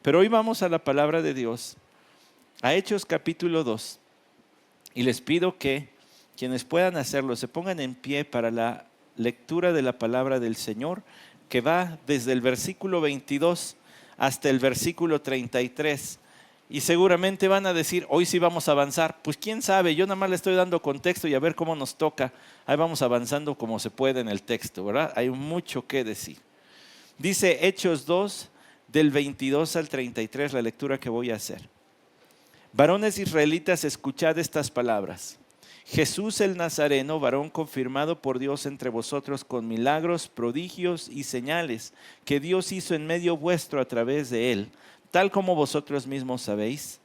Pero hoy vamos a la palabra de Dios, a Hechos capítulo 2. Y les pido que quienes puedan hacerlo se pongan en pie para la lectura de la palabra del Señor, que va desde el versículo 22 hasta el versículo 33. Y seguramente van a decir, hoy sí vamos a avanzar. Pues quién sabe, yo nada más le estoy dando contexto y a ver cómo nos toca. Ahí vamos avanzando como se puede en el texto, ¿verdad? Hay mucho que decir. Dice Hechos 2, del 22 al 33, la lectura que voy a hacer. Varones israelitas, escuchad estas palabras. Jesús el Nazareno, varón confirmado por Dios entre vosotros con milagros, prodigios y señales que Dios hizo en medio vuestro a través de él, tal como vosotros mismos sabéis,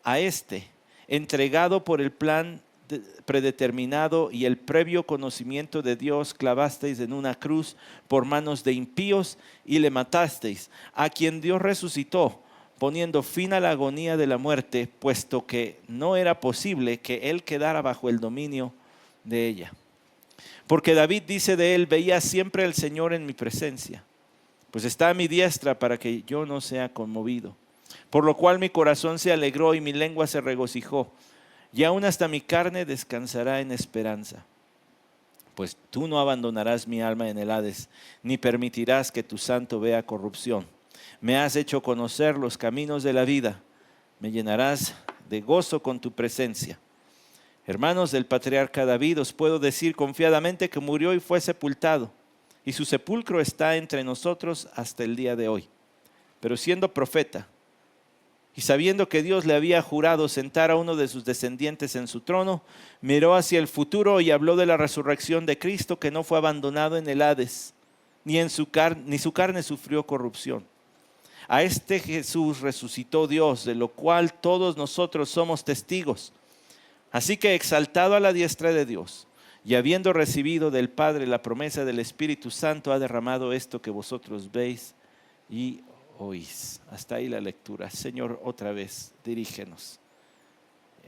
a este, entregado por el plan predeterminado y el previo conocimiento de Dios, clavasteis en una cruz por manos de impíos y le matasteis, a quien Dios resucitó, poniendo fin a la agonía de la muerte, puesto que no era posible que él quedara bajo el dominio de ella. Porque David dice de él, veía siempre al Señor en mi presencia, pues está a mi diestra para que yo no sea conmovido. Por lo cual mi corazón se alegró y mi lengua se regocijó, y aún hasta mi carne descansará en esperanza. Pues tú no abandonarás mi alma en el Hades, ni permitirás que tu santo vea corrupción. Me has hecho conocer los caminos de la vida, me llenarás de gozo con tu presencia. Hermanos del patriarca David, os puedo decir confiadamente que murió y fue sepultado, y su sepulcro está entre nosotros hasta el día de hoy. Pero siendo profeta, y sabiendo que Dios le había jurado sentar a uno de sus descendientes en su trono, miró hacia el futuro y habló de la resurrección de Cristo, que no fue abandonado en el Hades, ni su carne sufrió corrupción. A este Jesús resucitó Dios, de lo cual todos nosotros somos testigos. Así que exaltado a la diestra de Dios, y habiendo recibido del Padre la promesa del Espíritu Santo, ha derramado esto que vosotros veis y oís. Hasta ahí la lectura. Señor, otra vez, dirígenos,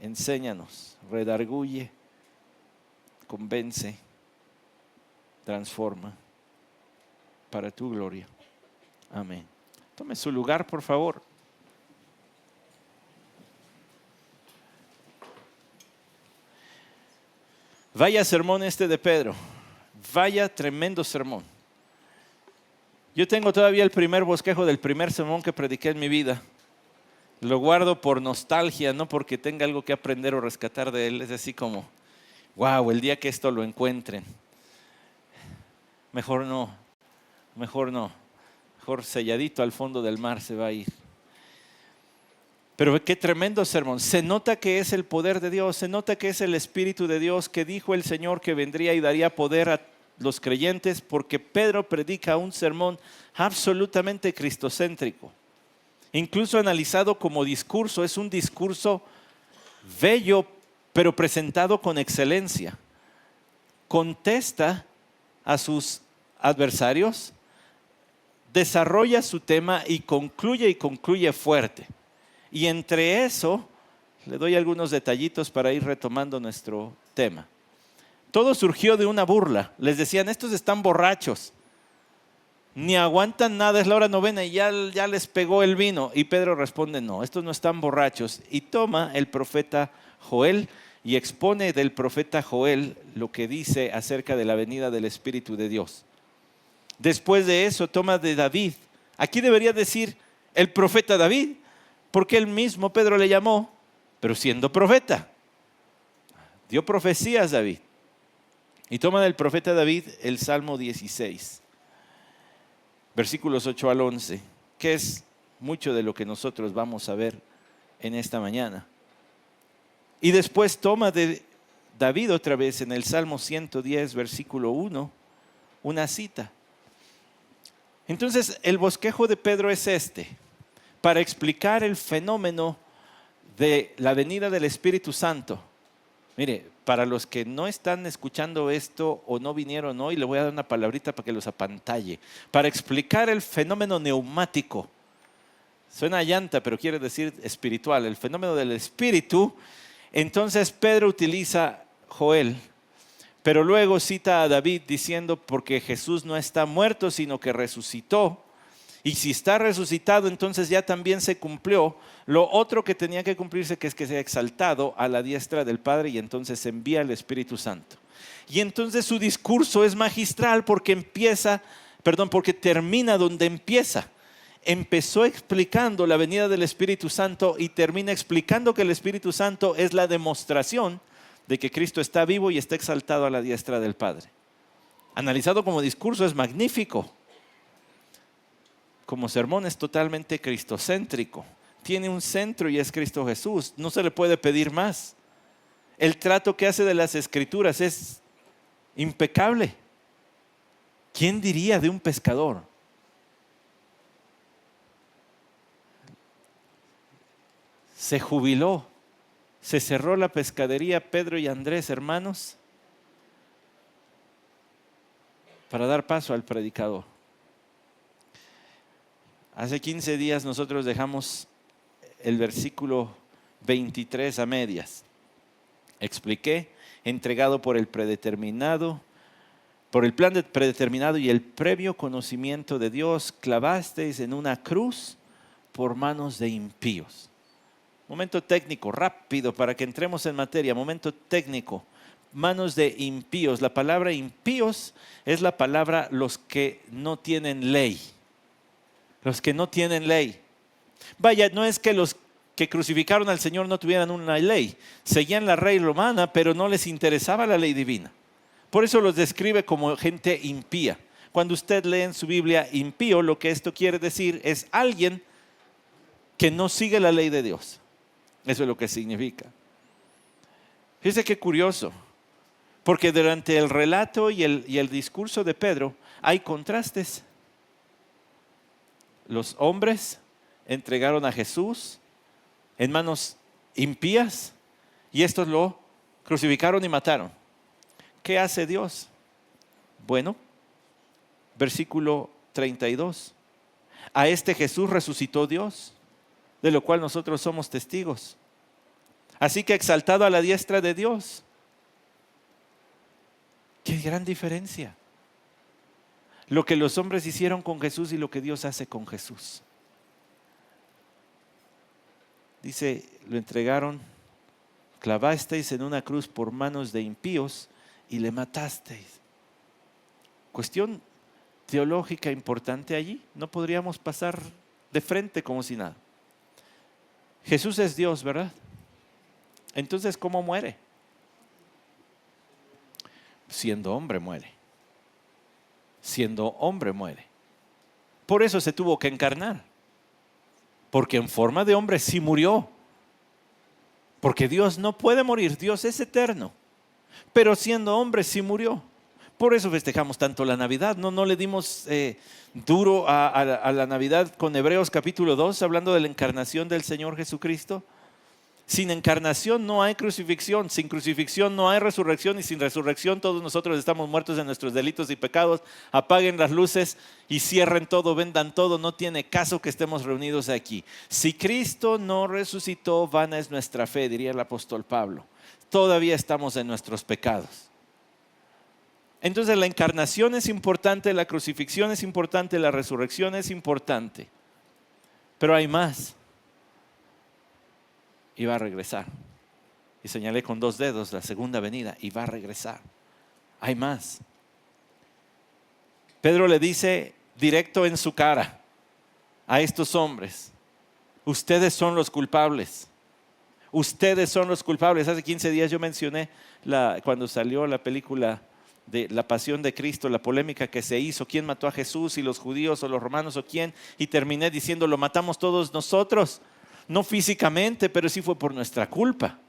enséñanos, redarguye, convence, transforma, para tu gloria. Amén. Tome su lugar, por favor. Vaya sermón este de Pedro. Vaya tremendo sermón. Yo tengo todavía el primer bosquejo del primer sermón que prediqué en mi vida. Lo guardo por nostalgia, no porque tenga algo que aprender o rescatar de él. Es así como, wow, el día que esto lo encuentren. Mejor no. Mejor selladito al fondo del mar se va a ir. Pero qué tremendo sermón. Se nota que es el poder de Dios, se nota que es el Espíritu de Dios, que dijo el Señor que vendría y daría poder a los creyentes, porque Pedro predica un sermón absolutamente cristocéntrico. Incluso analizado como discurso, es un discurso bello, pero presentado con excelencia. Contesta a sus adversarios, desarrolla su tema y concluye fuerte. Y entre eso, le doy algunos detallitos para ir retomando nuestro tema. Todo surgió de una burla. Les decían, estos están borrachos, ni aguantan nada, es la hora novena y ya les pegó el vino. Y Pedro responde, no, estos no están borrachos. Y toma el profeta Joel y expone del profeta Joel lo que dice acerca de la venida del Espíritu de Dios. Después de eso toma de David. Aquí debería decir el profeta David, porque él mismo Pedro le llamó, pero siendo profeta. Dio profecías David. Y toma del profeta David el Salmo 16, versículos 8 al 11, que es mucho de lo que nosotros vamos a ver en esta mañana. Y después toma de David otra vez en el Salmo 110, versículo 1, una cita. Entonces, el bosquejo de Pedro es este, para explicar el fenómeno de la venida del Espíritu Santo. Mire, para los que no están escuchando esto o no vinieron hoy, le voy a dar una palabrita para que los apantalle. Para explicar el fenómeno neumático. Suena a llanta, pero quiere decir espiritual. El fenómeno del Espíritu. Entonces Pedro utiliza Joel, pero luego cita a David diciendo, porque Jesús no está muerto, sino que resucitó. Y si está resucitado, entonces ya también se cumplió lo otro que tenía que cumplirse, que es que sea exaltado a la diestra del Padre y entonces envía el Espíritu Santo. Y entonces su discurso es magistral porque porque termina donde empieza. Empezó explicando la venida del Espíritu Santo y termina explicando que el Espíritu Santo es la demostración de que Cristo está vivo y está exaltado a la diestra del Padre. Analizado como discurso es magnífico. Como sermón es totalmente cristocéntrico. Tiene un centro y es Cristo Jesús. No se le puede pedir más. El trato que hace de las Escrituras es impecable. ¿Quién diría de un pescador? Se jubiló, se cerró la pescadería Pedro y Andrés, hermanos, para dar paso al predicador. Hace 15 días nosotros dejamos el versículo 23 a medias. Expliqué, entregado por el predeterminado, por el plan predeterminado y el previo conocimiento de Dios, clavasteis en una cruz por manos de impíos. Momento técnico, rápido, para que entremos en materia. Momento técnico, manos de impíos. La palabra impíos es la palabra los que no tienen ley. Los que no tienen ley. Vaya, no es que los que crucificaron al Señor no tuvieran una ley. Seguían la ley romana, pero no les interesaba la ley divina. Por eso los describe como gente impía. Cuando usted lee en su Biblia impío, lo que esto quiere decir es alguien que no sigue la ley de Dios. Eso es lo que significa. Fíjese qué curioso, porque durante el relato y el discurso de Pedro hay contrastes. Los hombres entregaron a Jesús en manos impías y estos lo crucificaron y mataron. ¿Qué hace Dios? Bueno, versículo 32. A este Jesús resucitó Dios, de lo cual nosotros somos testigos. Así que exaltado a la diestra de Dios. ¡Qué gran diferencia! Lo que los hombres hicieron con Jesús y lo que Dios hace con Jesús. Dice, lo entregaron, clavasteis en una cruz por manos de impíos y le matasteis. Cuestión teológica importante allí. No podríamos pasar de frente como si nada. Jesús es Dios, ¿verdad? Entonces, ¿cómo muere? Siendo hombre muere. Siendo hombre muere. Por eso se tuvo que encarnar. Porque en forma de hombre sí murió. Porque Dios no puede morir, Dios es eterno. Pero siendo hombre sí murió. Por eso festejamos tanto la Navidad. No le dimos duro a la Navidad con Hebreos capítulo 2, hablando de la encarnación del Señor Jesucristo. Sin encarnación no hay crucifixión, sin crucifixión no hay resurrección y sin resurrección todos nosotros estamos muertos en nuestros delitos y pecados. Apaguen las luces y cierren todo, vendan todo, no tiene caso que estemos reunidos aquí. Si Cristo no resucitó, vana es nuestra fe, diría el apóstol Pablo. Todavía estamos en nuestros pecados. Entonces la encarnación es importante, la crucifixión es importante, la resurrección es importante. Pero hay más. Y va a regresar. Y señalé con 2 dedos la segunda venida y va a regresar. Hay más. Pedro le dice directo en su cara a estos hombres: ustedes son los culpables. Ustedes son los culpables. Hace 15 días yo mencioné cuando salió la película de La Pasión de Cristo, la polémica que se hizo, quién mató a Jesús, si los judíos o los romanos o quién, y terminé diciendo, lo matamos todos nosotros. No físicamente, pero sí fue por nuestra culpa.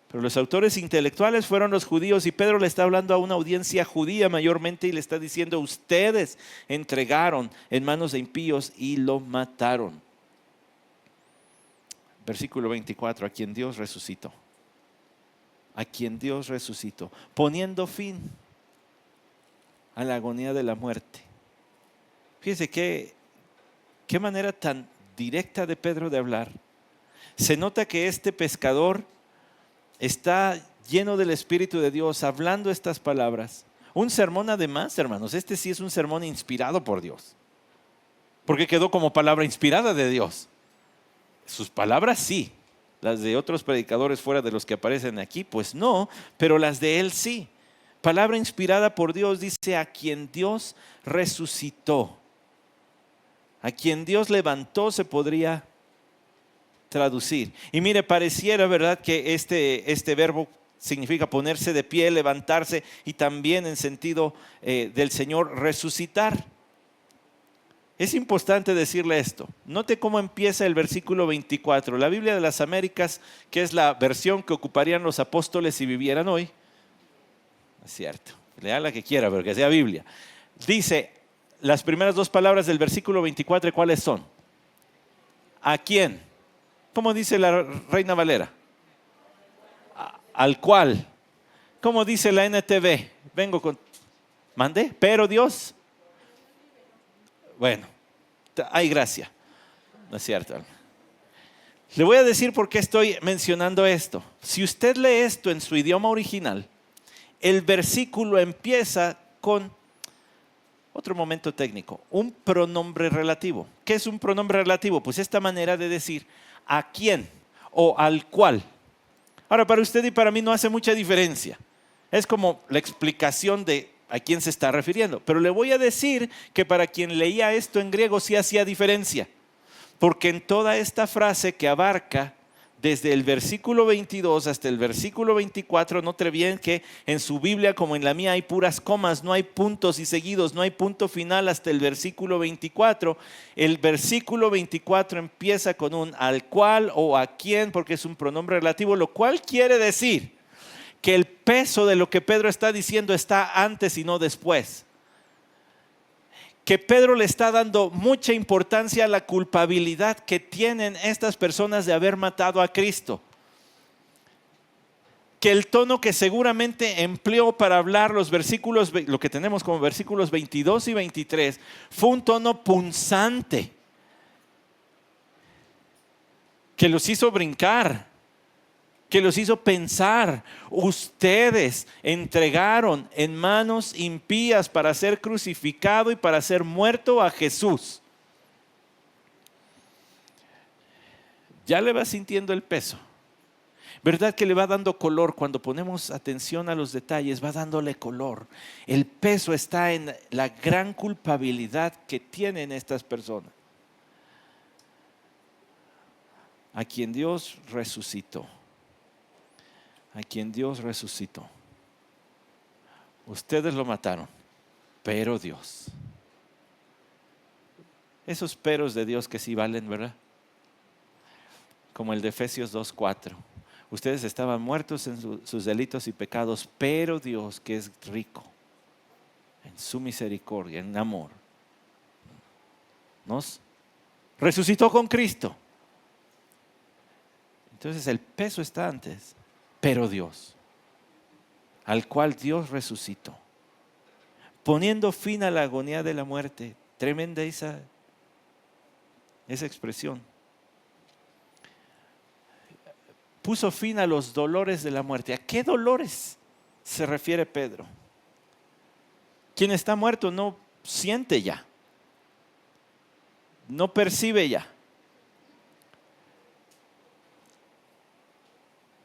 Pero los autores intelectuales fueron los judíos y Pedro le está hablando a una audiencia judía mayormente y le está diciendo, ustedes entregaron en manos de impíos y lo mataron. Versículo 24, a quien Dios resucitó. A quien Dios resucitó, poniendo fin a la agonía de la muerte. Fíjense qué manera tan directa de Pedro de hablar. Se nota que este pescador está lleno del Espíritu de Dios hablando estas palabras. Un sermón además, hermanos, este sí es un sermón inspirado por Dios. porque quedó como palabra inspirada de Dios. Sus palabras sí, las de otros predicadores fuera de los que aparecen aquí, pues no, pero las de él sí. Palabra inspirada por Dios, dice, a quien Dios resucitó, a quien Dios levantó, se podría traducir. Y mire, pareciera, ¿verdad?, que este verbo significa ponerse de pie, levantarse, y también en sentido del Señor, resucitar. Es importante decirle esto. Note cómo empieza el versículo 24. La Biblia de las Américas, que es la versión que ocuparían los apóstoles si vivieran hoy. Es cierto, lea la que quiera, pero que sea Biblia. Dice, las primeras dos palabras del versículo 24, ¿cuáles son? ¿A quién? ¿Cómo dice la Reina Valera? Al cual. ¿Cómo dice la NTV? ¿Mandé? Pero Dios. Bueno, hay gracia. No es cierto. Le voy a decir por qué estoy mencionando esto. Si usted lee esto en su idioma original, el versículo empieza con otro momento técnico, un pronombre relativo. ¿Qué es un pronombre relativo? Pues esta manera de decir a quién o al cual. Ahora, para usted y para mí no hace mucha diferencia. Es como la explicación de a quién se está refiriendo. Pero le voy a decir que para quien leía esto en griego sí hacía diferencia. Porque en toda esta frase que abarca desde el versículo 22 hasta el versículo 24, note bien que en su Biblia como en la mía hay puras comas, no hay puntos y seguidos, no hay punto final hasta el versículo 24. El versículo 24 empieza con un al cual o a quién, porque es un pronombre relativo, lo cual quiere decir que el peso de lo que Pedro está diciendo está antes y no después. Que Pedro le está dando mucha importancia a la culpabilidad que tienen estas personas de haber matado a Cristo. Que el tono que seguramente empleó para hablar los versículos, lo que tenemos como versículos 22 y 23, fue un tono punzante que los hizo brincar, que los hizo pensar. Ustedes entregaron en manos impías para ser crucificado y para ser muerto a Jesús. Ya le va sintiendo el peso. ¿Verdad que le va dando color? Cuando ponemos atención a los detalles, va dándole color. El peso está en la gran culpabilidad que tienen estas personas, a quien Dios resucitó. A quien Dios resucitó. Ustedes lo mataron, pero Dios. Esos peros de Dios que sí valen, ¿verdad? Como el de Efesios 2:4. Ustedes estaban muertos en sus delitos y pecados, pero Dios, que es rico en su misericordia, en amor, nos resucitó con Cristo. Entonces el peso está antes. Pero Dios, al cual Dios resucitó, poniendo fin a la agonía de la muerte. Tremenda esa expresión. Puso fin a los dolores de la muerte. ¿A qué dolores se refiere Pedro? Quien está muerto no siente ya, no percibe ya.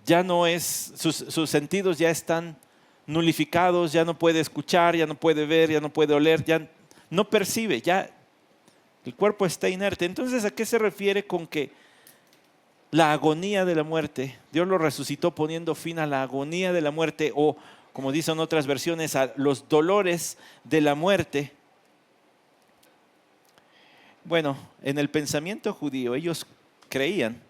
Ya no es, sus sentidos ya están nulificados, ya no puede escuchar, ya no puede ver, ya no puede oler, ya no percibe, ya el cuerpo está inerte. Entonces, ¿a qué se refiere con que la agonía de la muerte? Dios lo resucitó poniendo fin a la agonía de la muerte, o como dicen otras versiones, a los dolores de la muerte. Bueno, en el pensamiento judío ellos creían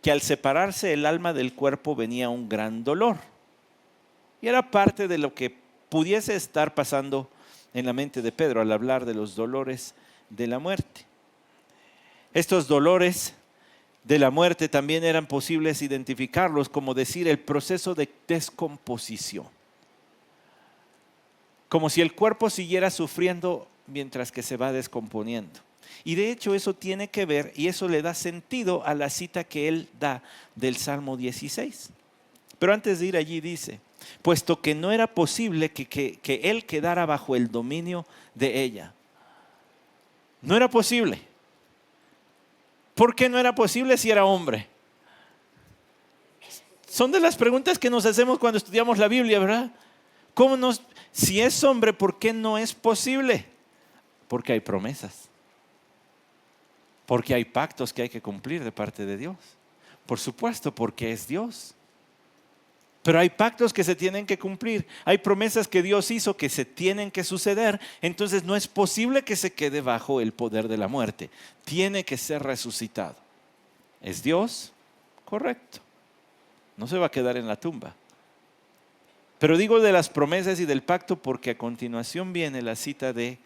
que al separarse el alma del cuerpo venía un gran dolor. Y era parte de lo que pudiese estar pasando en la mente de Pedro al hablar de los dolores de la muerte. Estos dolores de la muerte también eran posibles identificarlos como decir el proceso de descomposición. Como si el cuerpo siguiera sufriendo mientras que se va descomponiendo. Y de hecho eso tiene que ver, y eso le da sentido a la cita que él da del Salmo 16. Pero antes de ir allí dice, puesto que no era posible que él quedara bajo el dominio de ella. No era posible. ¿Por qué no era posible si era hombre? Son de las preguntas que nos hacemos cuando estudiamos la Biblia, ¿verdad? Si es hombre, ¿por qué no es posible? Porque hay promesas. Porque hay pactos que hay que cumplir de parte de Dios. Por supuesto, porque es Dios. Pero hay pactos que se tienen que cumplir. Hay promesas que Dios hizo que se tienen que suceder. Entonces no es posible que se quede bajo el poder de la muerte. Tiene que ser resucitado. ¿Es Dios? Correcto. No se va a quedar en la tumba. Pero digo de las promesas y del pacto porque a continuación viene la cita de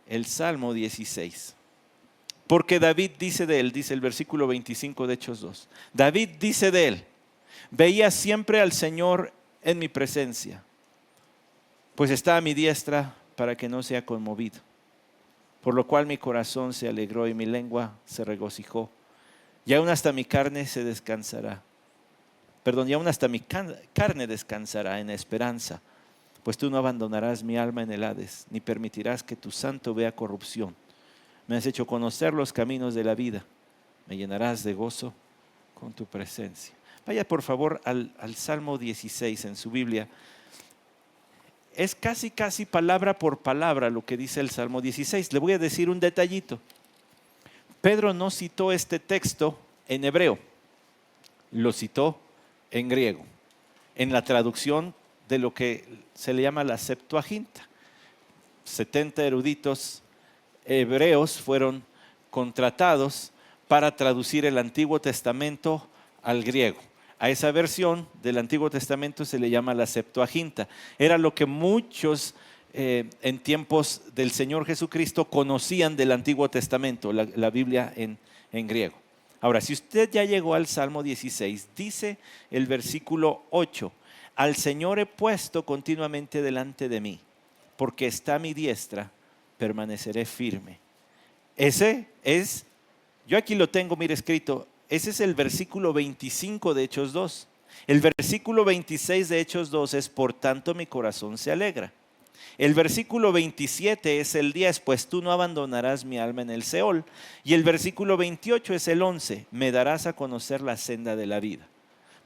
el Salmo 16. Porque David dice de él, dice el versículo 25 de Hechos 2. David dice de él: veía siempre al Señor en mi presencia, pues está a mi diestra para que no sea conmovido. Por lo cual mi corazón se alegró y mi lengua se regocijó. Y aún hasta mi carne se descansará. Y aún hasta mi carne descansará en esperanza, pues tú no abandonarás mi alma en el Hades, ni permitirás que tu santo vea corrupción. Me has hecho conocer los caminos de la vida, me llenarás de gozo con tu presencia. Vaya por favor al Salmo 16 en su Biblia. Es casi palabra por palabra lo que dice el Salmo 16. Le voy a decir un detallito. Pedro no citó este texto en hebreo, lo citó en griego, en la traducción de lo que se le llama la Septuaginta. 70 eruditos hebreos fueron contratados para traducir el Antiguo Testamento al griego. A esa versión del Antiguo Testamento se le llama la Septuaginta. Era lo que muchos en tiempos del Señor Jesucristo conocían del Antiguo Testamento, la Biblia en griego. Ahora, si usted ya llegó al Salmo 16, dice el versículo 8: al Señor he puesto continuamente delante de mí, porque está a mi diestra, permaneceré firme. Yo aquí lo tengo, mire escrito, ese es el versículo 25 de Hechos 2. El versículo 26 de Hechos 2 es: por tanto mi corazón se alegra. El versículo 27 es el 10, pues tú no abandonarás mi alma en el Seol. Y el versículo 28 es el 11, me darás a conocer la senda de la vida.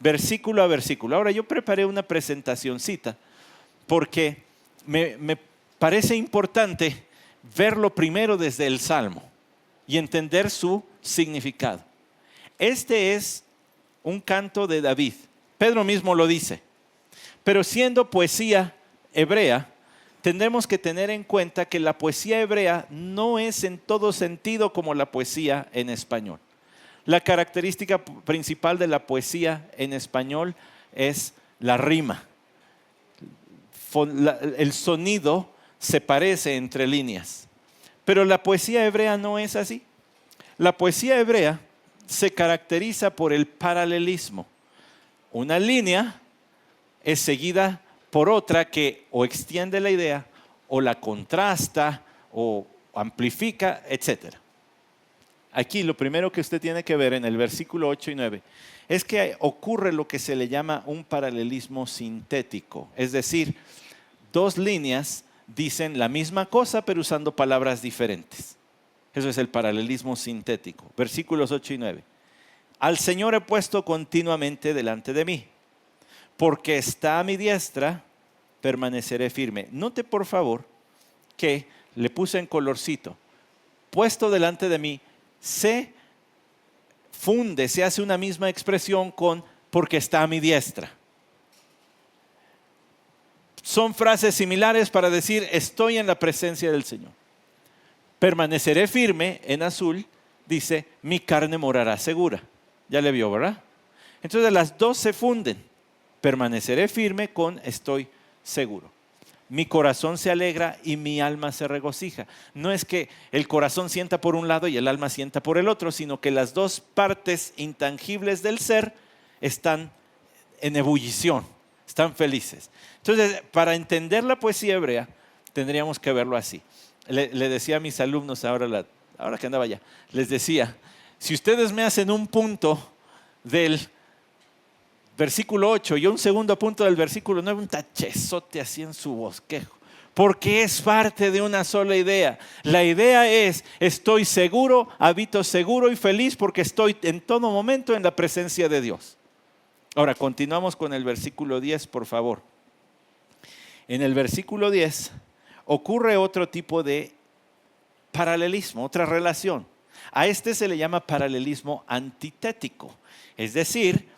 Versículo a versículo. Ahora yo preparé una presentacioncita porque me parece importante verlo primero desde el Salmo y entender su significado. Este es un canto de David. Pedro mismo lo dice. Pero siendo poesía hebrea, tendremos que tener en cuenta que la poesía hebrea no es en todo sentido como la poesía en español. La característica principal de la poesía en español es la rima. El sonido se parece entre líneas. Pero la poesía hebrea no es así. La poesía hebrea se caracteriza por el paralelismo. Una línea es seguida por otra que o extiende la idea, o la contrasta, o amplifica, etc. Aquí lo primero que usted tiene que ver en el versículo 8 y 9 es que ocurre lo que se le llama un paralelismo sintético. Es decir, dos líneas dicen la misma cosa pero usando palabras diferentes. Eso es el paralelismo sintético. Versículos 8 y 9. Al Señor he puesto continuamente delante de mí, porque está a mi diestra, permaneceré firme. Note por favor que le puse en colorcito, puesto delante de mí, se hace una misma expresión con porque está a mi diestra. Son frases similares para decir estoy en la presencia del Señor. Permaneceré firme, en azul, dice mi carne morará segura. Ya le vio, ¿verdad? Entonces las dos se funden. Permaneceré firme con estoy seguro. Mi corazón se alegra y mi alma se regocija. No es que el corazón sienta por un lado y el alma sienta por el otro, sino que las dos partes intangibles del ser están en ebullición, están felices. Entonces, para entender la poesía hebrea, tendríamos que verlo así. Le decía a mis alumnos ahora que andaba allá, les decía, si ustedes me hacen un punto del versículo 8 y un segundo punto del versículo 9, un tachezote así en su bosquejo, porque es parte de una sola idea. La idea es, estoy seguro, habito seguro y feliz porque estoy en todo momento en la presencia de Dios. Ahora, continuamos con el versículo 10, por favor. En el versículo 10 ocurre otro tipo de paralelismo, otra relación. A este se le llama paralelismo antitético, es decir,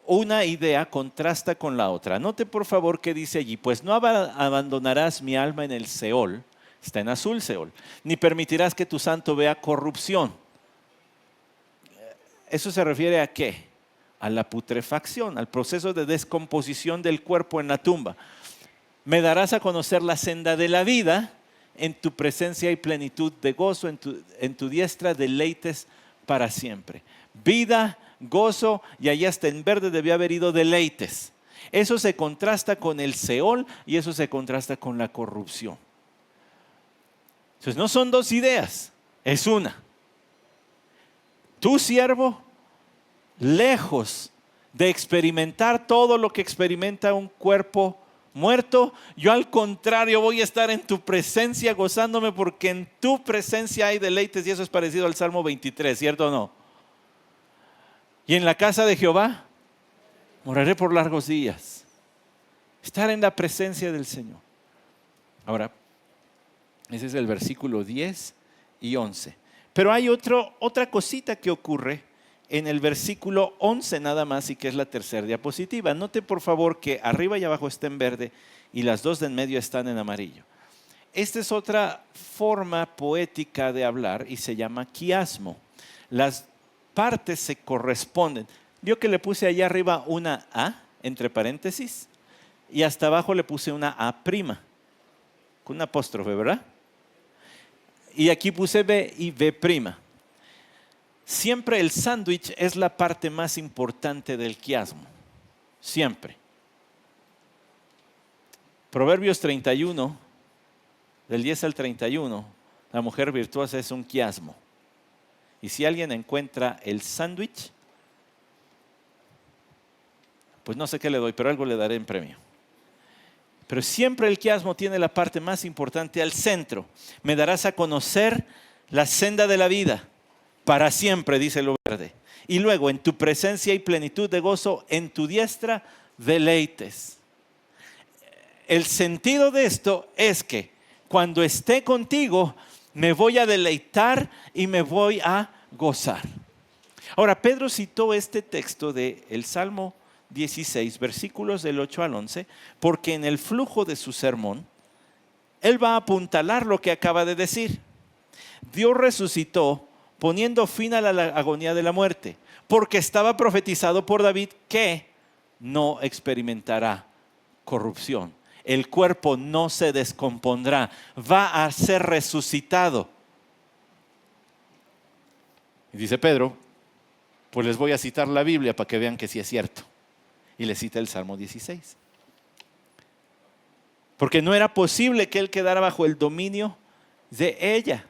una idea contrasta con la otra. Note por favor que dice allí, pues no abandonarás mi alma en el Seol, está en azul Seol, ni permitirás que tu santo vea corrupción. ¿Eso se refiere a qué? A la putrefacción, al proceso de descomposición del cuerpo en la tumba. Me darás a conocer la senda de la vida, en tu presencia y plenitud de gozo, en tu diestra deleites para siempre. Vida, gozo, y allá hasta en verde debía haber ido deleites. Eso se contrasta con el Seol y eso se contrasta con la corrupción. Entonces no son dos ideas, es una. Tu siervo, lejos de experimentar todo lo que experimenta un cuerpo muerto, yo al contrario voy a estar en tu presencia gozándome porque en tu presencia hay deleites, y eso es parecido al Salmo 23, ¿cierto o no? Y en la casa de Jehová moraré por largos días. Estar en la presencia del Señor. Ahora, ese es el versículo 10 y 11. Pero hay otra cosita que ocurre en el versículo 11 nada más, y que es la tercera diapositiva. Note por favor que arriba y abajo está en verde y las dos de en medio están en amarillo. Esta es otra forma poética de hablar y se llama quiasmo. Las partes se corresponden. Vio que le puse allá arriba una A entre paréntesis y hasta abajo le puse una A prima con un apóstrofe, ¿verdad? Y aquí puse B y B prima. Siempre el sándwich es la parte más importante del quiasmo. Siempre. Proverbios 31, del 10 al 31, la mujer virtuosa es un quiasmo. Y si alguien encuentra el sándwich, pues no sé qué le doy, pero algo le daré en premio. Pero siempre el quiasmo tiene la parte más importante al centro. Me darás a conocer la senda de la vida. Para siempre, dice lo verde. Y luego, en tu presencia y plenitud de gozo, en tu diestra, deleites. El sentido de esto es que cuando esté contigo, me voy a deleitar y me voy a gozar. Ahora, Pedro citó este texto del Salmo 16, versículos del 8 al 11, porque en el flujo de su sermón, él va a apuntalar lo que acaba de decir. Dios resucitó poniendo fin a la agonía de la muerte, porque estaba profetizado por David que no experimentará corrupción. El cuerpo no se descompondrá, va a ser resucitado. Y dice Pedro, pues les voy a citar la Biblia para que vean que sí es cierto. Y le cita el Salmo 16. Porque no era posible que él quedara bajo el dominio de ella.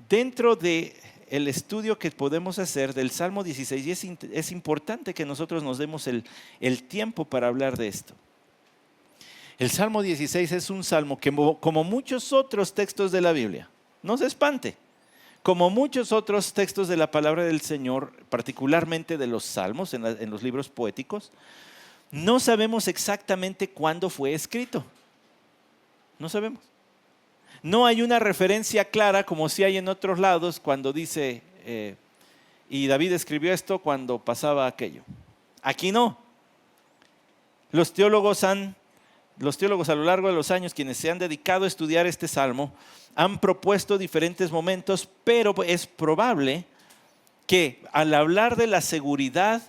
Dentro del estudio que podemos hacer del Salmo 16, y es importante que nosotros nos demos el tiempo para hablar de esto. El Salmo 16 es un salmo que, como muchos otros textos de la Biblia, no se espante, como muchos otros textos de la palabra del Señor, particularmente de los salmos en los libros poéticos, no sabemos exactamente cuándo fue escrito. No sabemos. No hay una referencia clara como si hay en otros lados cuando dice, y David escribió esto cuando pasaba aquello. Aquí no. Los teólogos a lo largo de los años, quienes se han dedicado a estudiar este salmo, han propuesto diferentes momentos, pero es probable que al hablar de la seguridad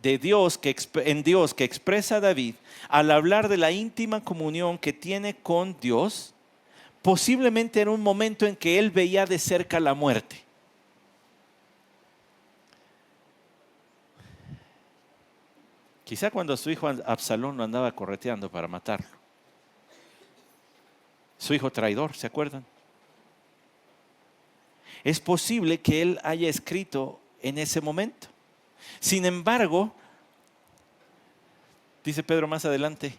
de Dios, en Dios que expresa David, al hablar de la íntima comunión que tiene con Dios, posiblemente era un momento en que él veía de cerca la muerte. Quizá cuando su hijo Absalón lo andaba correteando para matarlo. Su hijo traidor, ¿se acuerdan? Es posible que él haya escrito en ese momento. Sin embargo, dice Pedro más adelante,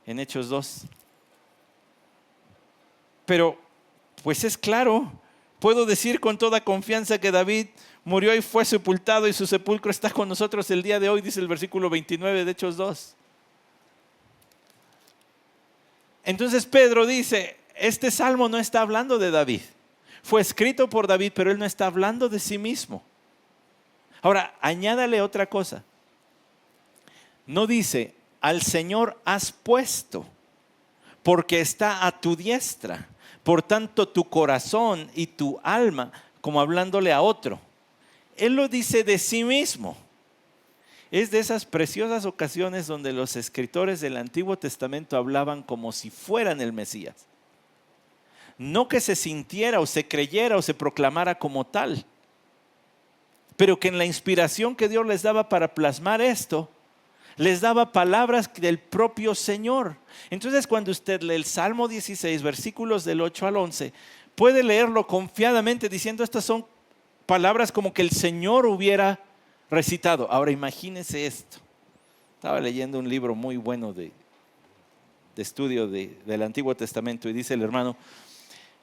en Hechos 2, pero pues es claro, puedo decir con toda confianza que David murió y fue sepultado y su sepulcro está con nosotros el día de hoy, dice el versículo 29 de Hechos 2. Entonces Pedro dice, este salmo no está hablando de David. Fue escrito por David, pero él no está hablando de sí mismo. Ahora, añádale otra cosa. No dice, al Señor has puesto, porque está a tu diestra. Por tanto, tu corazón y tu alma, como hablándole a otro. Él lo dice de sí mismo. Es de esas preciosas ocasiones donde los escritores del Antiguo Testamento hablaban como si fueran el Mesías. No que se sintiera o se creyera o se proclamara como tal, pero que en la inspiración que Dios les daba para plasmar esto, les daba palabras del propio Señor. Entonces, cuando usted lee el Salmo 16, versículos del 8 al 11, puede leerlo confiadamente diciendo, estas son palabras como que el Señor hubiera recitado. Ahora imagínese esto. Estaba leyendo un libro muy bueno de estudio del Antiguo Testamento y dice el hermano,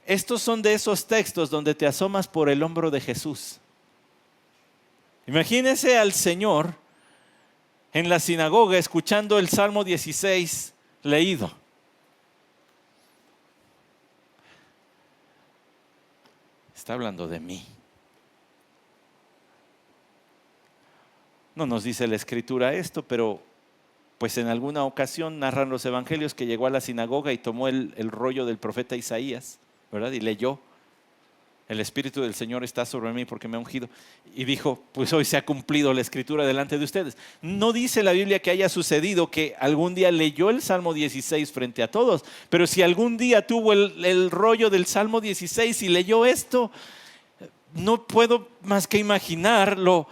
estos son de esos textos donde te asomas por el hombro de Jesús. Imagínese al Señor en la sinagoga escuchando el Salmo 16 leído. Está hablando de mí. No nos dice la Escritura esto, pero pues en alguna ocasión narran los evangelios que llegó a la sinagoga y tomó el rollo del profeta Isaías, ¿verdad? Y leyó, el Espíritu del Señor está sobre mí porque me ha ungido. Y dijo, pues hoy se ha cumplido la Escritura delante de ustedes. No dice la Biblia que haya sucedido que algún día leyó el Salmo 16 frente a todos, pero si algún día tuvo el rollo del Salmo 16 y leyó esto, no puedo más que imaginar lo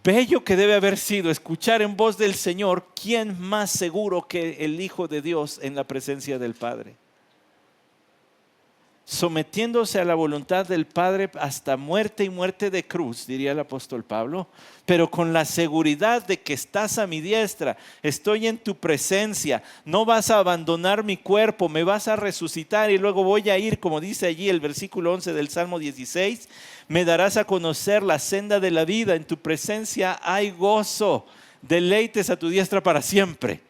bello que debe haber sido escuchar en voz del Señor, ¿quién más seguro que el Hijo de Dios en la presencia del Padre? Sometiéndose a la voluntad del Padre hasta muerte y muerte de cruz, diría el apóstol Pablo, pero con la seguridad de que estás a mi diestra, estoy en tu presencia, no vas a abandonar mi cuerpo, me vas a resucitar y luego voy a ir, como dice allí el versículo 11 del Salmo 16, me darás a conocer la senda de la vida, en tu presencia hay gozo, deleites a tu diestra para siempre.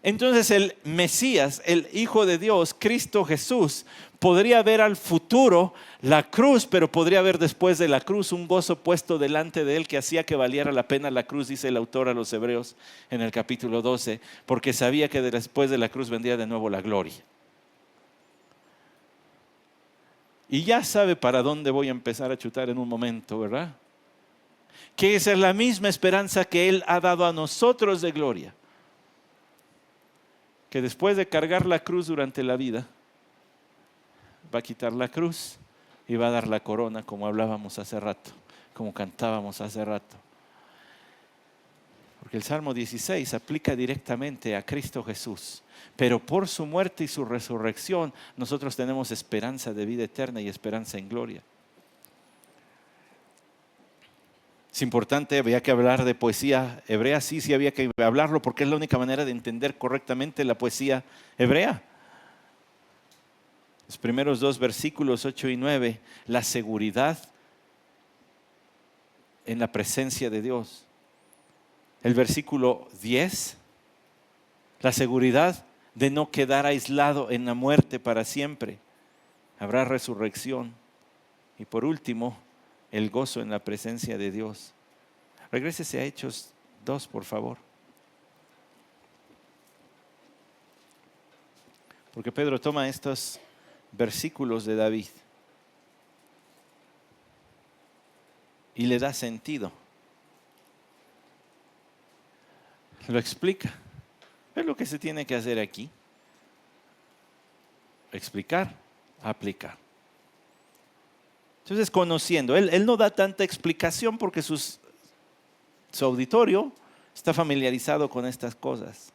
Entonces el Mesías, el Hijo de Dios, Cristo Jesús, podría ver al futuro la cruz, pero podría ver después de la cruz un gozo puesto delante de él que hacía que valiera la pena la cruz, dice el autor a los Hebreos en el capítulo 12, porque sabía que después de la cruz vendría de nuevo la gloria. Y ya sabe para dónde voy a empezar a chutar en un momento, ¿verdad? Que esa es la misma esperanza que Él ha dado a nosotros de gloria. Que después de cargar la cruz durante la vida, va a quitar la cruz y va a dar la corona, como hablábamos hace rato, como cantábamos hace rato. Porque el Salmo 16 aplica directamente a Cristo Jesús, pero por su muerte y su resurrección nosotros tenemos esperanza de vida eterna y esperanza en gloria. Es importante, había que hablar de poesía hebrea, sí había que hablarlo porque es la única manera de entender correctamente la poesía hebrea. Los primeros dos versículos 8 y 9, la seguridad en la presencia de Dios. El versículo 10, la seguridad de no quedar aislado en la muerte para siempre. Habrá resurrección. Y por último, el gozo en la presencia de Dios. Regrésese a Hechos 2, por favor. Porque Pedro toma estos versículos de David y le da sentido. Lo explica. Es lo que se tiene que hacer aquí. Explicar, aplicar. Entonces, conociendo, él no da tanta explicación porque su auditorio está familiarizado con estas cosas.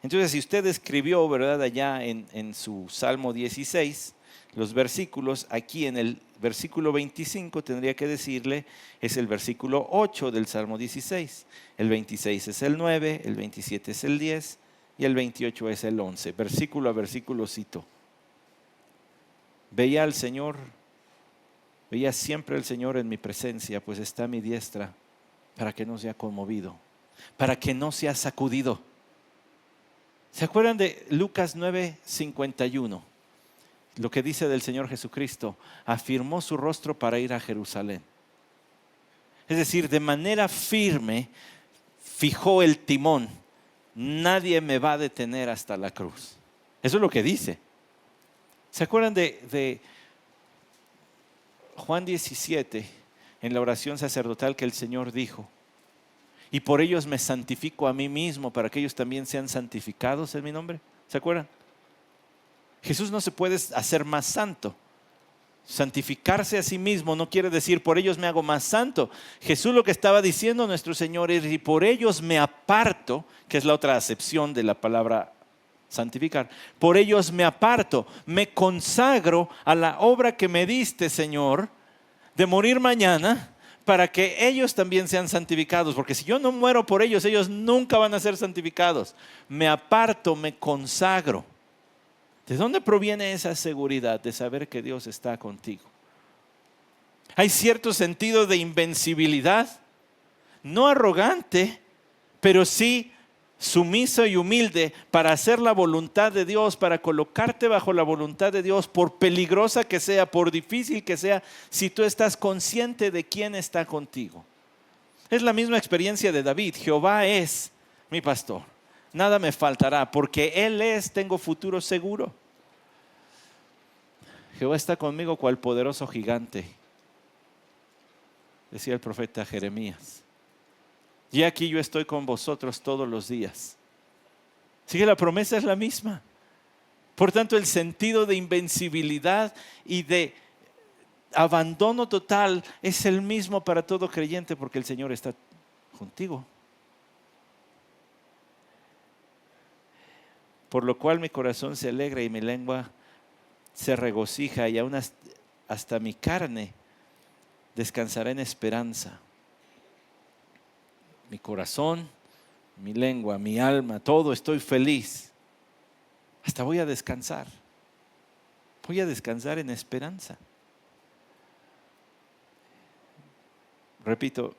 Entonces, si usted escribió, ¿verdad?, allá en su Salmo 16, los versículos, aquí en el versículo 25 tendría que decirle, es el versículo 8 del Salmo 16. El 26 es el 9, el 27 es el 10 y el 28 es el 11. Versículo a versículo cito. Veía al Señor, veía siempre al Señor en mi presencia, pues está a mi diestra para que no sea conmovido, para que no sea sacudido. ¿Se acuerdan de Lucas 9:51? Lo que dice del Señor Jesucristo: afirmó su rostro para ir a Jerusalén. Es decir, de manera firme fijó el timón. Nadie me va a detener hasta la cruz. Eso es lo que dice. ¿Se acuerdan de Juan 17, en la oración sacerdotal que el Señor dijo: y por ellos me santifico a mí mismo, para que ellos también sean santificados en mi nombre? ¿Se acuerdan? Jesús no se puede hacer más santo. Santificarse a sí mismo no quiere decir por ellos me hago más santo. Jesús lo que estaba diciendo nuestro Señor es: y por ellos me aparto, que es la otra acepción de la palabra santificar. Por ellos me aparto, me consagro a la obra que me diste, Señor, de morir mañana, para que ellos también sean santificados. Porque si yo no muero por ellos, ellos nunca van a ser santificados. Me aparto, me consagro. ¿De dónde proviene esa seguridad de saber que Dios está contigo? Hay cierto sentido de invencibilidad, no arrogante, pero sí sumiso y humilde para hacer la voluntad de Dios, para colocarte bajo la voluntad de Dios, por peligrosa que sea, por difícil que sea, si tú estás consciente de quién está contigo. Es la misma experiencia de David. Jehová es mi pastor, nada me faltará, porque Él es, tengo futuro seguro. Jehová está conmigo cual poderoso gigante, decía el profeta Jeremías. Y aquí yo estoy con vosotros todos los días. Así que la promesa es la misma. Por tanto, el sentido de invencibilidad y de abandono total es el mismo para todo creyente, porque el Señor está contigo. Por lo cual mi corazón se alegra y mi lengua se regocija, y aún hasta mi carne descansará en esperanza. Mi corazón, mi lengua, mi alma, todo estoy feliz. Hasta voy a descansar. Voy a descansar en esperanza. Repito,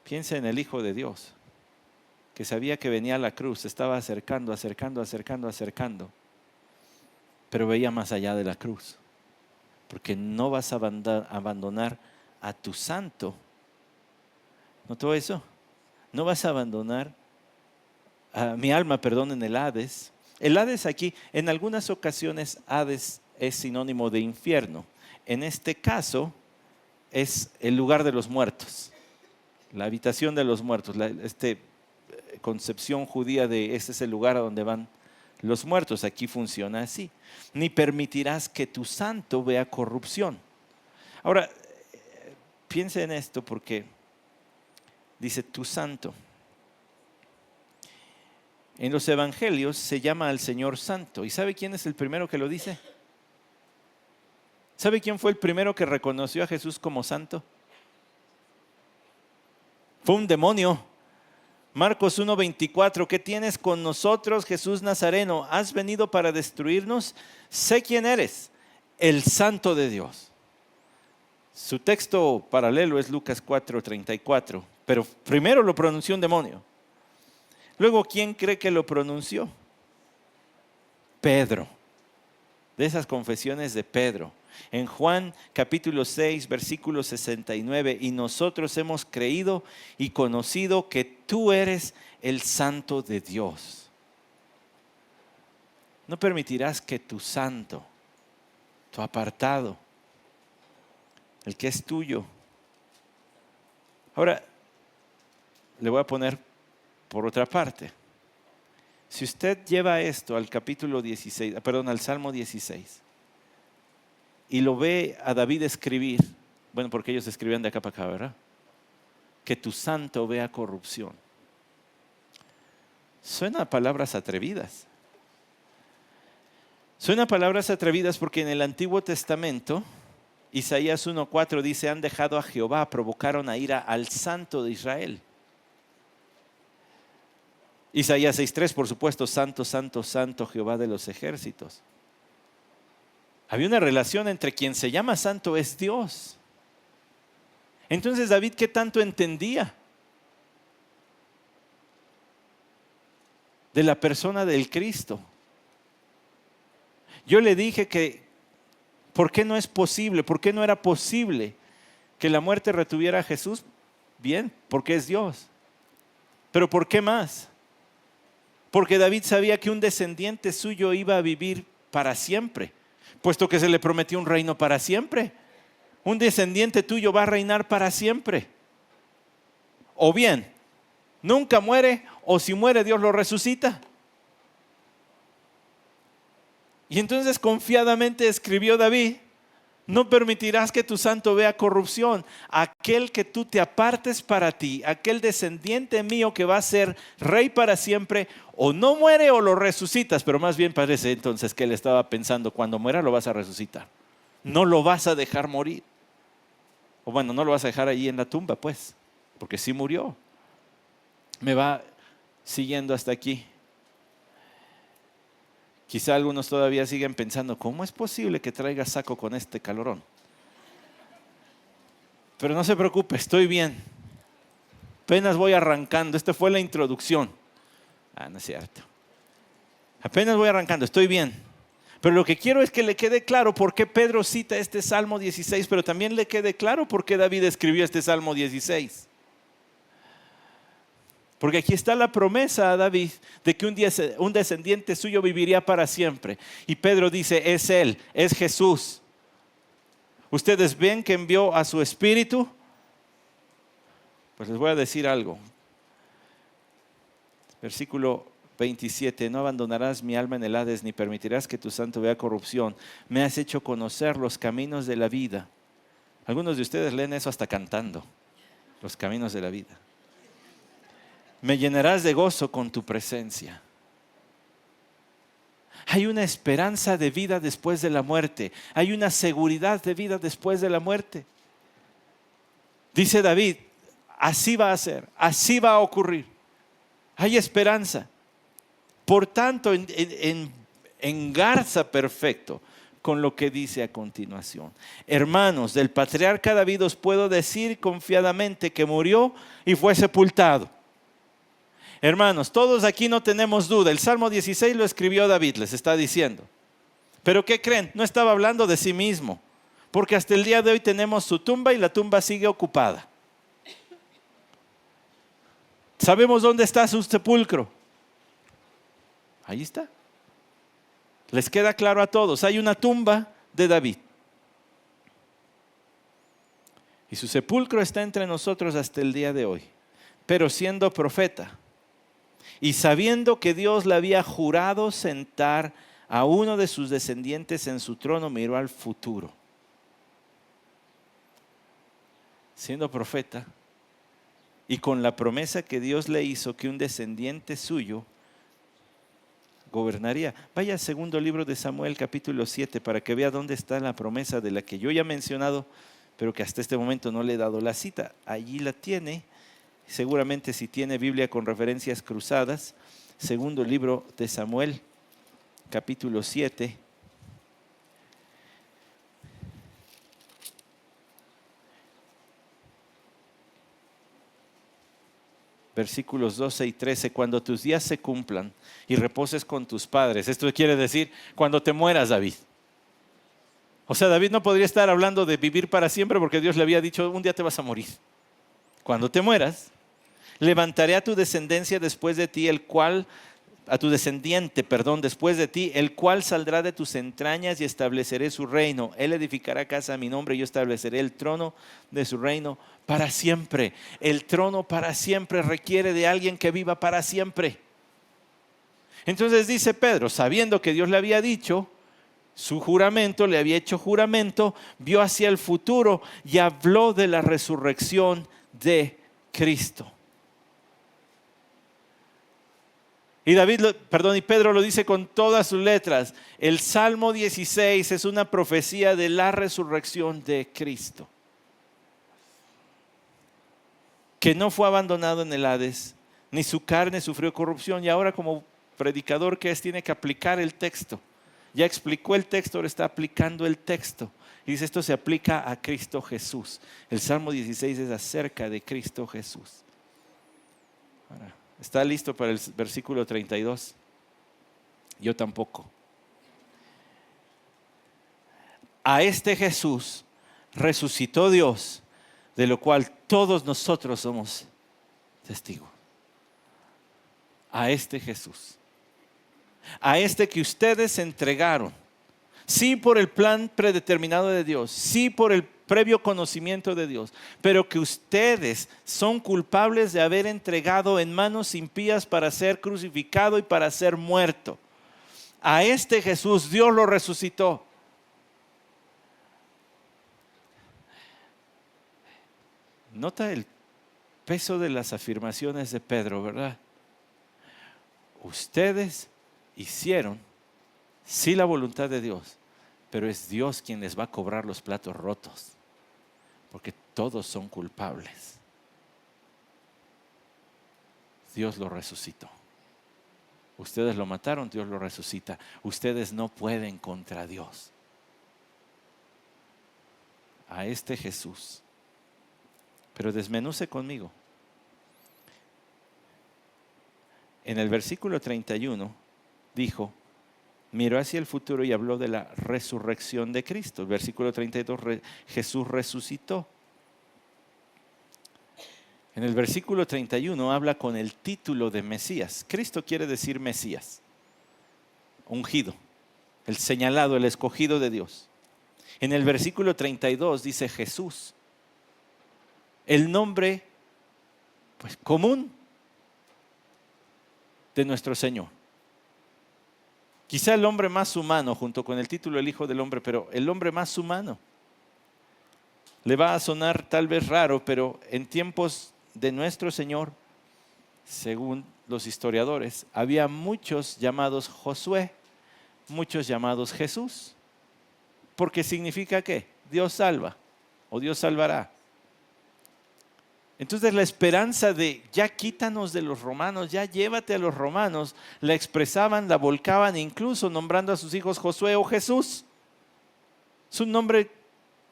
piensa en el Hijo de Dios, que sabía que venía a la cruz, se estaba acercando, pero veía más allá de la cruz, porque no vas a abandonar a tu santo. ¿Notó eso? No vas a abandonar a mi alma, en el Hades. El Hades aquí, en algunas ocasiones, Hades es sinónimo de infierno. En este caso, es el lugar de los muertos, la habitación de los muertos. Concepción judía de este es el lugar a donde van los muertos. Aquí funciona así. Ni permitirás que tu santo vea corrupción. Ahora, piensa en esto, porque dice tu santo. En los evangelios se llama al Señor santo. ¿Y sabe quién es el primero que lo dice? ¿Sabe quién fue el primero que reconoció a Jesús como santo? Fue un demonio. Marcos 1:24, ¿qué tienes con nosotros, Jesús Nazareno? ¿Has venido para destruirnos? Sé quién eres, el Santo de Dios. Su texto paralelo es Lucas 4:34, pero primero lo pronunció un demonio. Luego, ¿quién cree que lo pronunció? Pedro. De esas confesiones de Pedro. En Juan capítulo 6, versículo 69, y nosotros hemos creído y conocido que tú eres el Santo de Dios. No permitirás que tu santo, tu apartado, el que es tuyo. Ahora, le voy a poner por otra parte. Si usted lleva esto al capítulo 16, al Salmo 16, y lo ve a David escribir, bueno, porque ellos escribían de acá para acá, ¿verdad? Que tu santo vea corrupción. Suena a palabras atrevidas. Suena a palabras atrevidas porque en el Antiguo Testamento, Isaías 1:4 dice: han dejado a Jehová, provocaron a ira al Santo de Israel. Isaías 6:3, por supuesto, santo, santo, santo Jehová de los ejércitos. Había una relación entre quien se llama santo es Dios. Entonces David, ¿qué tanto entendía de la persona del Cristo? Yo le dije que ¿por qué no es posible? ¿Por qué no era posible que la muerte retuviera a Jesús? Bien, porque es Dios. Pero ¿por qué más? Porque David sabía que un descendiente suyo iba a vivir para siempre, puesto que se le prometió un reino para siempre. Un descendiente tuyo va a reinar para siempre. O bien, nunca muere, o si muere Dios lo resucita. Y entonces confiadamente escribió David: no permitirás que tu santo vea corrupción. Aquel que tú te apartes para ti, aquel descendiente mío que va a ser rey para siempre, o no muere o lo resucitas. Pero más bien parece entonces que él estaba pensando: cuando muera lo vas a resucitar. No lo vas a dejar morir. O bueno, no lo vas a dejar allí en la tumba, pues, porque sí murió. Me va siguiendo hasta aquí. Quizá algunos todavía siguen pensando: ¿cómo es posible que traiga saco con este calorón? Pero no se preocupe, estoy bien. Apenas voy arrancando. Esta fue la introducción. No es cierto. Apenas voy arrancando, estoy bien. Pero lo que quiero es que le quede claro por qué Pedro cita este Salmo 16, pero también le quede claro por qué David escribió este Salmo 16. Porque aquí está la promesa a David de que un día un descendiente suyo viviría para siempre. Y Pedro dice: es Él, es Jesús. ¿Ustedes ven que envió a su Espíritu? Pues les voy a decir algo. Versículo 27. No abandonarás mi alma en el Hades, ni permitirás que tu santo vea corrupción. Me has hecho conocer los caminos de la vida. Algunos de ustedes leen eso hasta cantando. Los caminos de la vida. Me llenarás de gozo con tu presencia. Hay una esperanza de vida después de la muerte. Hay una seguridad de vida después de la muerte. Dice David: así va a ser, así va a ocurrir. Hay esperanza. Por tanto, engarza perfecto con lo que dice a continuación. Hermanos, del patriarca David os puedo decir confiadamente que murió y fue sepultado. Hermanos, todos aquí no tenemos duda. El Salmo 16 lo escribió David, les está diciendo. ¿Pero qué creen? No estaba hablando de sí mismo, porque hasta el día de hoy tenemos su tumba y la tumba sigue ocupada. ¿Sabemos dónde está su sepulcro? Ahí está. Les queda claro a todos, hay una tumba de David. Y su sepulcro está entre nosotros hasta el día de hoy. Pero siendo profeta, y sabiendo que Dios le había jurado sentar a uno de sus descendientes en su trono, miró al futuro. Siendo profeta y con la promesa que Dios le hizo que un descendiente suyo gobernaría. Vaya al segundo libro de Samuel, capítulo 7, para que vea dónde está la promesa de la que yo ya he mencionado, pero que hasta este momento no le he dado la cita. Allí la tiene. Seguramente si tiene Biblia con referencias cruzadas, segundo libro de Samuel, capítulo 7. Versículos 12 y 13, cuando tus días se cumplan y reposes con tus padres. Esto quiere decir cuando te mueras, David. O sea, David no podría estar hablando de vivir para siempre porque Dios le había dicho: un día te vas a morir. Cuando te mueras, levantaré a tu descendencia después de ti, después de ti, el cual saldrá de tus entrañas y estableceré su reino. Él edificará casa a mi nombre y yo estableceré el trono de su reino para siempre. El trono para siempre requiere de alguien que viva para siempre. Entonces dice Pedro, sabiendo que Dios le había dicho su juramento, le había hecho juramento, vio hacia el futuro y habló de la resurrección de Cristo. Y Pedro lo dice con todas sus letras. El Salmo 16 es una profecía de la resurrección de Cristo, que no fue abandonado en el Hades, ni su carne sufrió corrupción. Y ahora, como predicador que es, tiene que aplicar el texto. Ya explicó el texto, ahora está aplicando el texto. Y dice, esto se aplica a Cristo Jesús. El Salmo 16 es acerca de Cristo Jesús. Ahora, ¿está listo para el versículo 32? Yo tampoco. A este Jesús resucitó Dios, de lo cual todos nosotros somos testigos. A este Jesús. A este que ustedes entregaron. Sí, por el plan predeterminado de Dios. Sí, por el previo conocimiento de Dios. Pero que ustedes son culpables de haber entregado en manos impías para ser crucificado y para ser muerto. A este Jesús Dios lo resucitó. Nota el peso de las afirmaciones de Pedro, ¿verdad? Ustedes hicieron, sí, la voluntad de Dios, pero es Dios quien les va a cobrar los platos rotos, porque todos son culpables. Dios lo resucitó. Ustedes lo mataron, Dios lo resucita. Ustedes no pueden contra Dios. A este Jesús. Pero desmenuce conmigo. En el versículo 31 dijo, miró hacia el futuro y habló de la resurrección de Cristo. El versículo 32, Jesús resucitó. En el versículo 31 habla con el título de Mesías. Cristo quiere decir Mesías, ungido, el señalado, el escogido de Dios. En el versículo 32 dice Jesús, el nombre pues común de nuestro Señor. Quizá el hombre más humano, junto con el título el Hijo del Hombre, pero el hombre más humano. Le va a sonar tal vez raro, pero en tiempos de nuestro Señor, según los historiadores, había muchos llamados Josué, muchos llamados Jesús, porque significa ¿qué? Dios salva o Dios salvará. Entonces la esperanza de ya quítanos de los romanos, ya llévate a los romanos, la expresaban, la volcaban, incluso nombrando a sus hijos Josué o Jesús. Es un nombre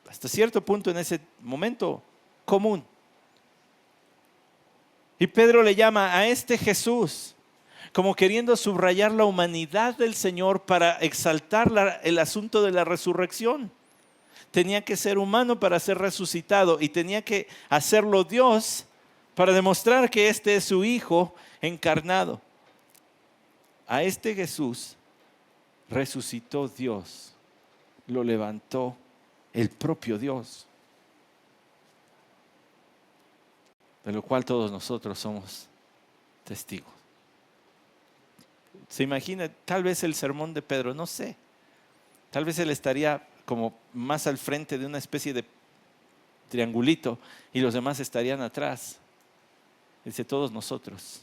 hasta cierto punto en ese momento común. Y Pedro le llama a este Jesús como queriendo subrayar la humanidad del Señor para exaltar el asunto de la resurrección. Tenía que ser humano para ser resucitado y tenía que hacerlo Dios para demostrar que este es su Hijo encarnado. A este Jesús resucitó Dios, lo levantó el propio Dios, de lo cual todos nosotros somos testigos. ¿Se imagina? Tal vez el sermón de Pedro, no sé, tal vez él estaría como más al frente de una especie de triangulito y los demás estarían atrás. Dice, todos nosotros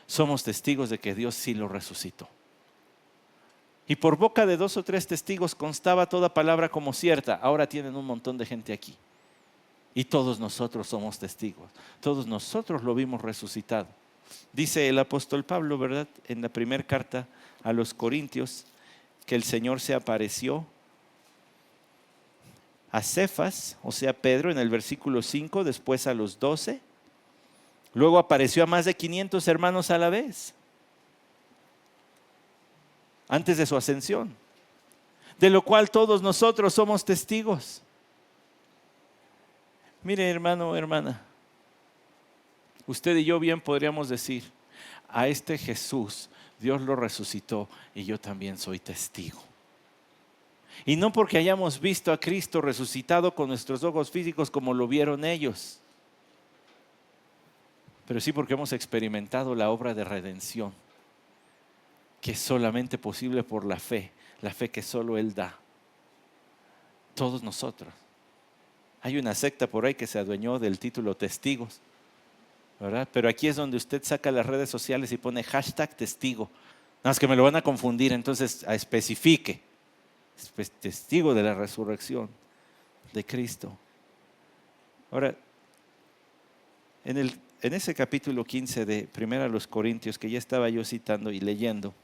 somos testigos de que Dios sí lo resucitó. Y por boca de 2 o 3 testigos constaba toda palabra como cierta. Ahora tienen un montón de gente aquí. Y todos nosotros somos testigos. Todos nosotros lo vimos resucitado. Dice el apóstol Pablo, ¿verdad? En la primera carta a los Corintios, que el Señor se apareció a Cefas, o sea Pedro, en el versículo 5, después a los 12. Luego apareció a más de 500 hermanos a la vez, antes de su ascensión, de lo cual todos nosotros somos testigos. Mire, hermano, hermana, usted y yo bien podríamos decir, a este Jesús Dios lo resucitó y yo también soy testigo. Y no porque hayamos visto a Cristo resucitado con nuestros ojos físicos como lo vieron ellos, pero sí porque hemos experimentado la obra de redención, que es solamente posible por la fe que solo Él da. Todos nosotros. Hay una secta por ahí que se adueñó del título testigos, ¿verdad? Pero aquí es donde usted saca las redes sociales y pone hashtag testigo. Nada más que me lo van a confundir, entonces especifique. Pues, testigo de la resurrección de Cristo. Ahora, en en ese capítulo 15 de 1 Corintios que ya estaba yo citando y leyendo,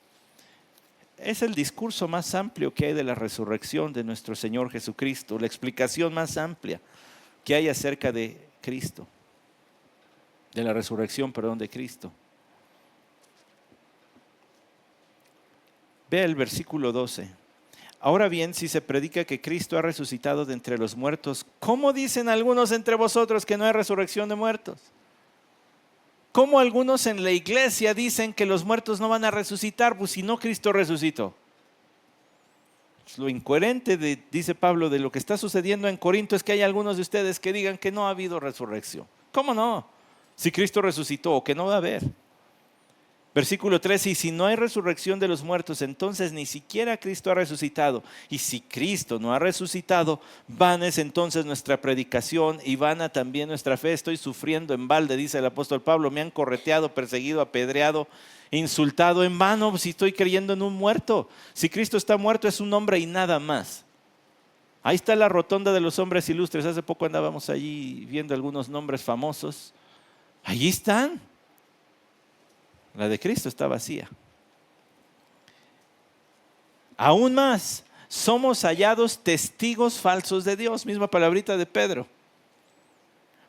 es el discurso más amplio que hay de la resurrección de nuestro Señor Jesucristo, la explicación más amplia que hay acerca de Cristo, de la resurrección, de Cristo. Vea el versículo 12. Ahora bien, si se predica que Cristo ha resucitado de entre los muertos, ¿cómo dicen algunos entre vosotros que no hay resurrección de muertos? ¿Cómo algunos en la iglesia dicen que los muertos no van a resucitar? Pues si no, Cristo resucitó. Lo incoherente, dice Pablo, de lo que está sucediendo en Corinto es que hay algunos de ustedes que digan que no ha habido resurrección. ¿Cómo no? Si Cristo resucitó, o que no va a haber. Versículo 13, y si no hay resurrección de los muertos, entonces ni siquiera Cristo ha resucitado. Y si Cristo no ha resucitado, vana es entonces nuestra predicación y vana también nuestra fe. Estoy sufriendo en balde, dice el apóstol Pablo, me han correteado, perseguido, apedreado, insultado en vano si estoy creyendo en un muerto. Si Cristo está muerto es un hombre y nada más. Ahí está la rotonda de los hombres ilustres. Hace poco andábamos allí viendo algunos nombres famosos. Allí están. La de Cristo está vacía. Aún más, somos hallados testigos falsos de Dios. Misma palabrita de Pedro.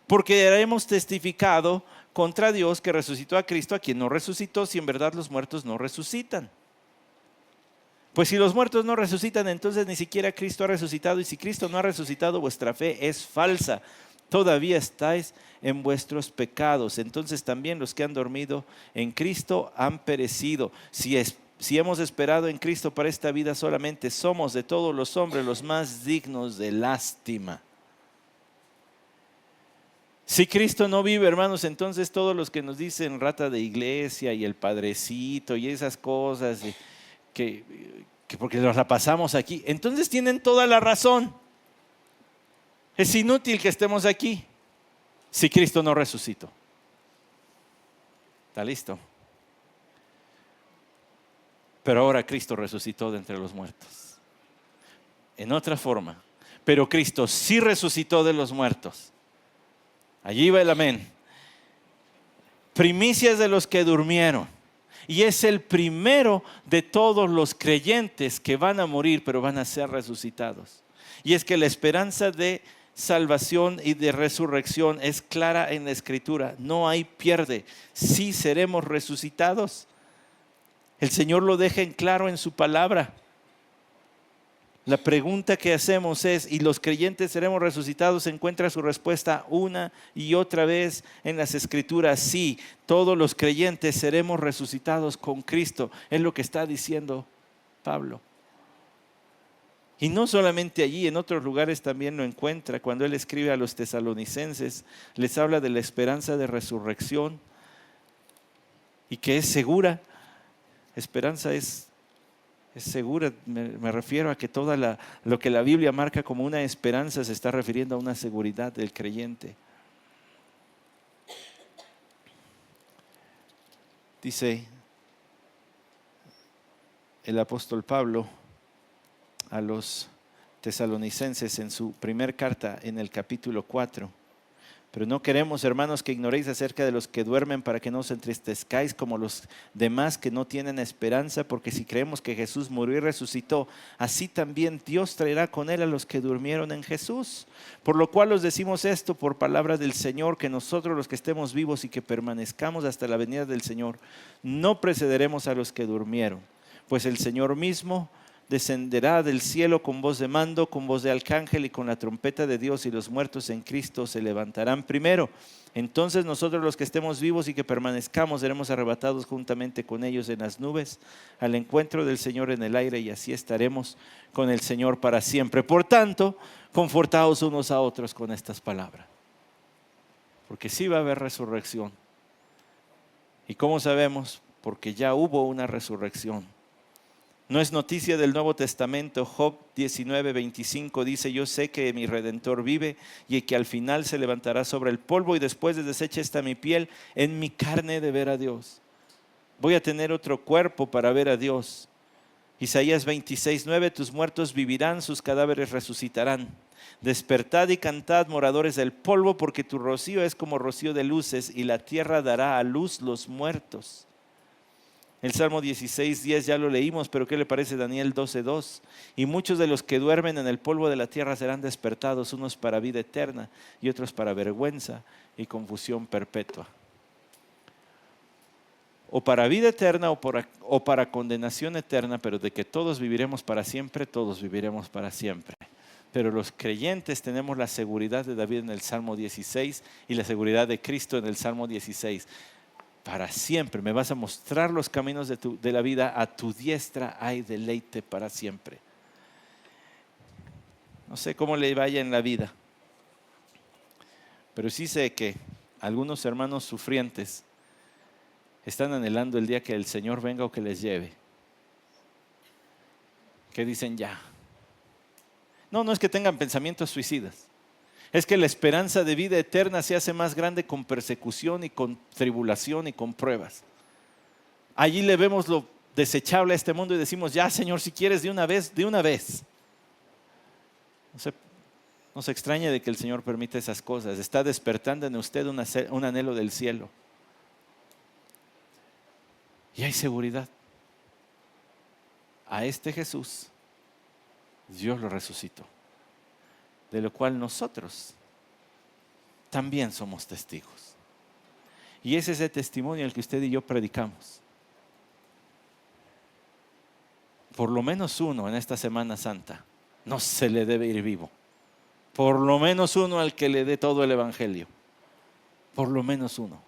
Porque hemos testificado contra Dios que resucitó a Cristo, a quien no resucitó, si en verdad los muertos no resucitan. Pues si los muertos no resucitan, entonces ni siquiera Cristo ha resucitado. Y si Cristo no ha resucitado, vuestra fe es falsa. Todavía estáis en vuestros pecados. Entonces también los que han dormido en Cristo han perecido. Si hemos esperado en Cristo para esta vida solamente, somos de todos los hombres los más dignos de lástima. Si Cristo no vive, hermanos, entonces todos los que nos dicen rata de iglesia y el padrecito y esas cosas, que porque nos la pasamos aquí, entonces tienen toda la razón. Es inútil que estemos aquí si Cristo no resucitó. ¿Está listo? Pero ahora Cristo resucitó de entre los muertos. En otra forma, pero Cristo sí resucitó de los muertos. Allí va el amén. Primicias de los que durmieron. Y es el primero de todos los creyentes que van a morir, pero van a ser resucitados. Y es que la esperanza de salvación y de resurrección es clara en la Escritura. No hay pierde. Sí seremos resucitados. El Señor lo deja en claro en su palabra. La pregunta que hacemos es, ¿y los creyentes seremos resucitados? Se encuentra su respuesta una y otra vez en las Escrituras. Sí, todos los creyentes seremos resucitados con Cristo. Es lo que está diciendo Pablo. Y no solamente allí, en otros lugares también lo encuentra. Cuando él escribe a los tesalonicenses, les habla de la esperanza de resurrección y que es segura. Esperanza es segura. Me refiero a que lo que la Biblia marca como una esperanza se está refiriendo a una seguridad del creyente. Dice el apóstol Pablo a los tesalonicenses en su primer carta en el capítulo 4. Pero no queremos, hermanos, que ignoréis acerca de los que duermen, para que no os entristezcáis como los demás que no tienen esperanza, porque si creemos que Jesús murió y resucitó, así también Dios traerá con él a los que durmieron en Jesús. Por lo cual os decimos esto por palabra del Señor, que nosotros los que estemos vivos y que permanezcamos hasta la venida del Señor, no precederemos a los que durmieron. Pues el Señor mismo descenderá del cielo con voz de mando, con voz de arcángel y con la trompeta de Dios, y los muertos en Cristo se levantarán primero. Entonces nosotros los que estemos vivos y que permanezcamos seremos arrebatados juntamente con ellos en las nubes al encuentro del Señor en el aire, y así estaremos con el Señor para siempre. Por tanto, confortaos unos a otros con estas palabras, porque sí va a haber resurrección. ¿Y cómo sabemos? Porque ya hubo una resurrección. No es noticia del Nuevo Testamento. Job 19:25 dice: yo sé que mi Redentor vive y que al final se levantará sobre el polvo, y después de deshecha está mi piel, en mi carne de ver a Dios. Voy a tener otro cuerpo para ver a Dios. Isaías 26:9, tus muertos vivirán, sus cadáveres resucitarán. Despertad y cantad, moradores del polvo, porque tu rocío es como rocío de luces, y la tierra dará a luz los muertos. El Salmo 16:10 ya lo leímos, pero ¿qué le parece Daniel 12:2? Y muchos de los que duermen en el polvo de la tierra serán despertados, unos para vida eterna y otros para vergüenza y confusión perpetua. O para vida eterna o para condenación eterna, pero de que todos viviremos para siempre, todos viviremos para siempre. Pero los creyentes tenemos la seguridad de David en el Salmo 16 y la seguridad de Cristo en el Salmo 16. Para siempre me vas a mostrar los caminos de la vida, a tu diestra hay deleite para siempre. No sé cómo le vaya en la vida, pero sí sé que algunos hermanos sufrientes están anhelando el día que el Señor venga o que les lleve. Que dicen ya. No es que tengan pensamientos suicidas. Es que la esperanza de vida eterna se hace más grande con persecución y con tribulación y con pruebas. Allí le vemos lo desechable a este mundo y decimos, ya Señor, si quieres de una vez, de una vez. No se extrañe de que el Señor permita esas cosas. Está despertando en usted un anhelo del cielo. Y hay seguridad. A este Jesús, Dios lo resucitó. De lo cual nosotros también somos testigos. Y ese es el testimonio el que usted y yo predicamos. Por lo menos uno en esta Semana Santa no se le debe ir vivo. Por lo menos uno al que le dé todo el evangelio. Por lo menos uno.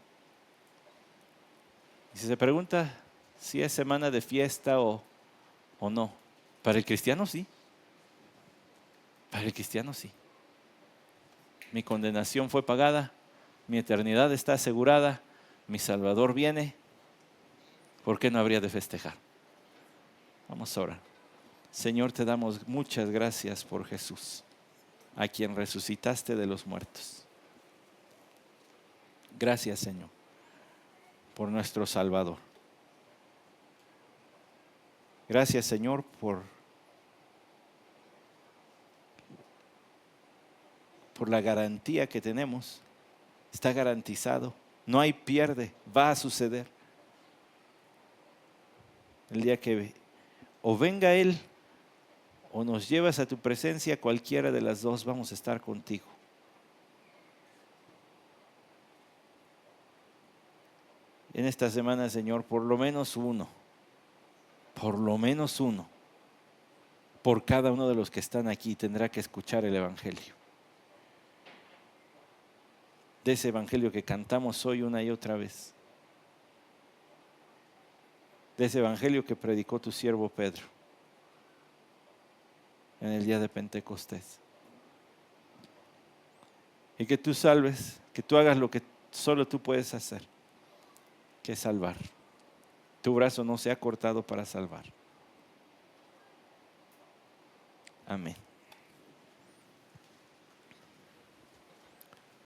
Y si se pregunta si es semana de fiesta o no, para el cristiano sí. Para el cristiano sí. Mi condenación fue pagada, mi eternidad está asegurada, mi Salvador viene. ¿Por qué no habría de festejar? Vamos ahora. Señor, te damos muchas gracias por Jesús, a quien resucitaste de los muertos. Gracias, Señor, por nuestro Salvador. Gracias, Señor, por la garantía que tenemos. Está garantizado. No hay pierde. Va a suceder. El día que o venga Él o nos llevas a tu presencia, cualquiera de las dos vamos a estar contigo. En esta semana, Señor, por lo menos uno, por cada uno de los que están aquí tendrá que escuchar el evangelio. De ese evangelio que cantamos hoy una y otra vez. De ese evangelio que predicó tu siervo Pedro en el día de Pentecostés. Y que tú salves, que tú hagas lo que solo tú puedes hacer, que es salvar. Tu brazo no se ha cortado para salvar. Amén.